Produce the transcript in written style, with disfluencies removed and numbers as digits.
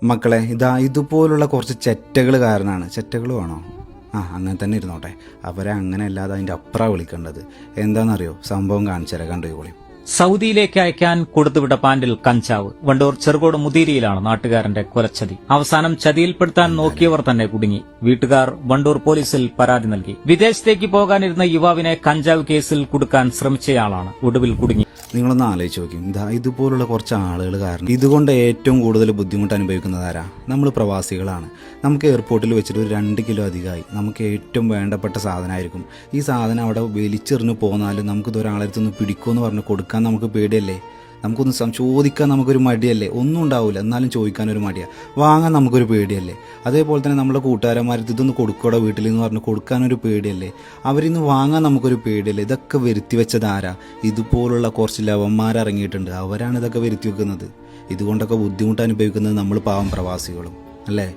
മക്കളെ ഇതുപോലുള്ള കുറച്ച് ചെറ്റകൾ കാരണമാണ്. ചെറ്റകൾ വേണോ? അങ്ങനെ തന്നെ ഇരുന്നോട്ടെ. അവരെ അങ്ങനെ അല്ലാതെ അതിൻ്റെ അപ്പുറം വിളിക്കേണ്ടത്. എന്താണെന്നറിയോ? സംഭവം കാണിച്ചുതരാം, കണ്ടുപോയി. സൗദിയിലേക്ക് അയക്കാൻ കൊടുത്തുവിട്ട പാൻറിൽ കഞ്ചാവ്. വണ്ടൂർ ചെറുകോട് മുതിരിയിലാണ് നാട്ടുകാരന്റെ കൊലച്ചതി. അവസാനം ചതിയിൽപ്പെടുത്താൻ നോക്കിയവർ തന്നെ കുടുങ്ങി. വീട്ടുകാർ വണ്ടൂർ പോലീസിൽ പരാതി നൽകി. വിദേശത്തേക്ക് പോകാനിരുന്ന യുവാവിനെ കഞ്ചാവ് കേസിൽ കുടുക്കാൻ ശ്രമിച്ചയാളാണ് ഒടുവിൽ കുടുങ്ങി. നിങ്ങളൊന്ന് ആലോചിച്ച് നോക്കും. ഇതുപോലുള്ള കുറച്ച് ആളുകൾ കാരണം ഇതുകൊണ്ട് ഏറ്റവും കൂടുതൽ ബുദ്ധിമുട്ട് അനുഭവിക്കുന്നത് ആരാ? നമ്മൾ പ്രവാസികളാണ്. നമുക്ക് എയർപോർട്ടിൽ വെച്ചിട്ട് ഒരു 2 കിലോ അധികമായി. നമുക്ക് ഏറ്റവും വേണ്ടപ്പെട്ട സാധനമായിരിക്കും. ഈ സാധനം അവിടെ വലിച്ചെറിഞ്ഞ് പോന്നാലും നമുക്കിത് ഒരാളെടുത്തൊന്ന് പിടിക്കുമെന്ന് പറഞ്ഞ് കൊടുക്കാൻ നമുക്ക് പേടിയല്ലേ? നമുക്കൊന്ന് ചോദിക്കാൻ നമുക്കൊരു മടിയല്ലേ? ഒന്നും ഉണ്ടാവില്ല, എന്നാലും ചോദിക്കാനൊരു മടിയാണ്. വാങ്ങാൻ നമുക്കൊരു പേടിയല്ലേ? അതേപോലെ തന്നെ നമ്മളെ കൂട്ടുകാരന്മാർക്ക് ഇതൊന്ന് കൊടുക്കോടെ വീട്ടിൽ എന്ന് പറഞ്ഞ് കൊടുക്കാനൊരു പേടിയല്ലേ? അവരിന്ന് വാങ്ങാൻ നമുക്കൊരു പേടിയല്ലേ? ഇതൊക്കെ വരുത്തി വെച്ചത് ആരാ? ഇതുപോലുള്ള കുറച്ച് ലവന്മാരിറങ്ങിയിട്ടുണ്ട്. അവരാണ് ഇതൊക്കെ വരുത്തി വെക്കുന്നത്. ഇതുകൊണ്ടൊക്കെ ബുദ്ധിമുട്ട് അനുഭവിക്കുന്നത് നമ്മൾ പാവം പ്രവാസികളും അല്ലേ?